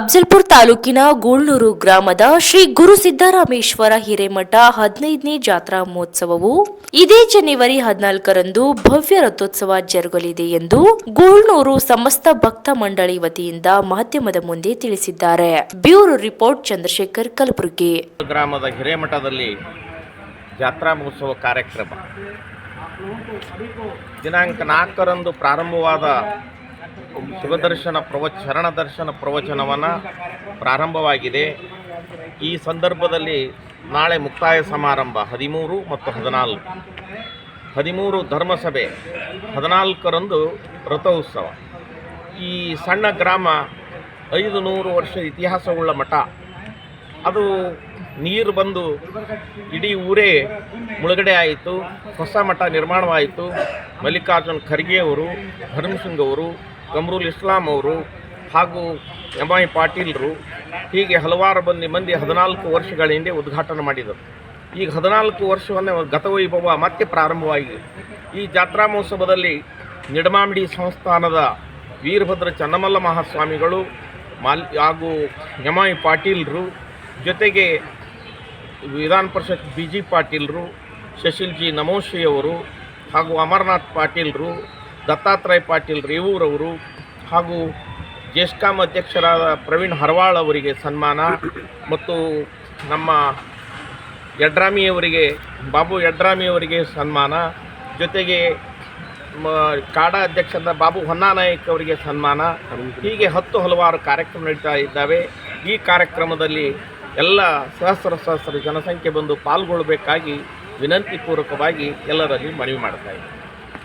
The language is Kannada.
ಅಫ್ಜಲ್ಪುರ ತಾಲೂಕಿನ ಗೂಳ್ನೂರು ಗ್ರಾಮದ ಶ್ರೀ ಗುರು ಸಿದ್ದರಾಮೇಶ್ವರ ಹಿರೇಮಠ 15ನೇ ಜಾತ್ರಾ ಮಹೋತ್ಸವವು ಇದೇ ಜನವರಿ 14ರಂದು ಭವ್ಯ ರಥೋತ್ಸವ ಜರುಗಲಿದೆ ಎಂದು ಗೂಳ್ನೂರು ಸಮಸ್ತ ಭಕ್ತ ಮಂಡಳಿ ವತಿಯಿಂದ ಮಾಧ್ಯಮದ ಮುಂದೆ ತಿಳಿಸಿದ್ದಾರೆ. Bureau report Chandrashekhar Kalaburagi. ಗ್ರಾಮದ ಹಿರೇಮಠದಲ್ಲಿ ಜಾತ್ರಾ ಮಹೋತ್ಸವ ಕಾರ್ಯಕ್ರಮ ದಿನಾಂಕ 4ರಂದು ಪ್ರಾರಂಭವಾದ ಶಿವದರ್ಶನ ಶರಣ ದರ್ಶನ ಪ್ರವಚನವನ್ನು ಪ್ರಾರಂಭವಾಗಿದೆ. ಈ ಸಂದರ್ಭದಲ್ಲಿ ನಾಳೆ ಮುಕ್ತಾಯ ಸಮಾರಂಭ 13 ಮತ್ತು 14. 13 ಧರ್ಮಸಭೆ, 14ರಂದು ರಥೋತ್ಸವ. ಈ ಸಣ್ಣ ಗ್ರಾಮ 500 ವರ್ಷ ಇತಿಹಾಸವುಳ್ಳ ಮಠ. ಅದು ನೀರು ಬಂದು ಇಡೀ ಊರೇ ಮುಳುಗಡೆ ಆಯಿತು. ಹೊಸ ಮಠ ನಿರ್ಮಾಣವಾಯಿತು. ಮಲ್ಲಿಕಾರ್ಜುನ್ ಖರ್ಗೆ ಅವರು, ಧರ್ಮಸಿಂಗ್ ಅವರು, ಕಮರುಲ್ ಇಸ್ಲಾಂ ಅವರು ಹಾಗೂ ಎಂ.ಐ. ಪಾಟೀಲ್ರು, ಹೀಗೆ ಹಲವಾರು ಮಂದಿ 14 ವರ್ಷಗಳ ಹಿಂದೆ ಉದ್ಘಾಟನೆ ಮಾಡಿದರು. ಈಗ 14 ವರ್ಷವನ್ನು ಗತವೈಭವ ಮತ್ತೆ ಪ್ರಾರಂಭವಾಗಿದೆ. ಈ ಜಾತ್ರಾ ಮಹೋತ್ಸವದಲ್ಲಿ ನಿಡಮಾಮಿಡಿ ಸಂಸ್ಥಾನದ ವೀರಭದ್ರ ಚನ್ನಮಲ್ಲ ಮಹಾಸ್ವಾಮಿಗಳು ಹಾಗೂ ಎಂ.ಐ. ಪಾಟೀಲ್ರು, ಜೊತೆಗೆ ವಿಧಾನ ಪರಿಷತ್ ಬಿ.ಜಿ. ಪಾಟೀಲ್ರು, ಶಶಿಲ್ ಜಿ ನಮೋಶಿ ಅವರು ಹಾಗೂ ಅಮರನಾಥ್ ಪಾಟೀಲ್ರು, ದತ್ತಾತ್ರೇಯ ಪಾಟೀಲ್ ರೇವೂರವರು ಹಾಗೂ ಜೆಸ್ಕಾಂ ಅಧ್ಯಕ್ಷರಾದ ಪ್ರವೀಣ್ ಹರವಾಳ್ ಅವರಿಗೆ ಸನ್ಮಾನ ಮತ್ತು ನಮ್ಮ ಯಡ್ರಾಮಿಯವರಿಗೆ ಬಾಬು ಯಡ್ರಾಮಿಯವರಿಗೆ ಸನ್ಮಾನ, ಜೊತೆಗೆ ಕಾಡಾ ಅಧ್ಯಕ್ಷರಾದ ಬಾಬು ಹೊನ್ನಾನಾಯಕ್ ಅವರಿಗೆ ಸನ್ಮಾನ, ಹೀಗೆ ಹಲವಾರು ಕಾರ್ಯಕ್ರಮ ನಡೀತಾ ಇದ್ದಾವೆ. ಈ ಕಾರ್ಯಕ್ರಮದಲ್ಲಿ ಎಲ್ಲ ಸಹಸ್ರ ಜನಸಂಖ್ಯೆ ಬಂದು ಪಾಲ್ಗೊಳ್ಳಬೇಕಾಗಿ ವಿನಂತಿಪೂರ್ವಕವಾಗಿ ಎಲ್ಲರಲ್ಲಿ ಮನವಿ ಮಾಡ್ತಾ ಇದ್ದಾರೆ.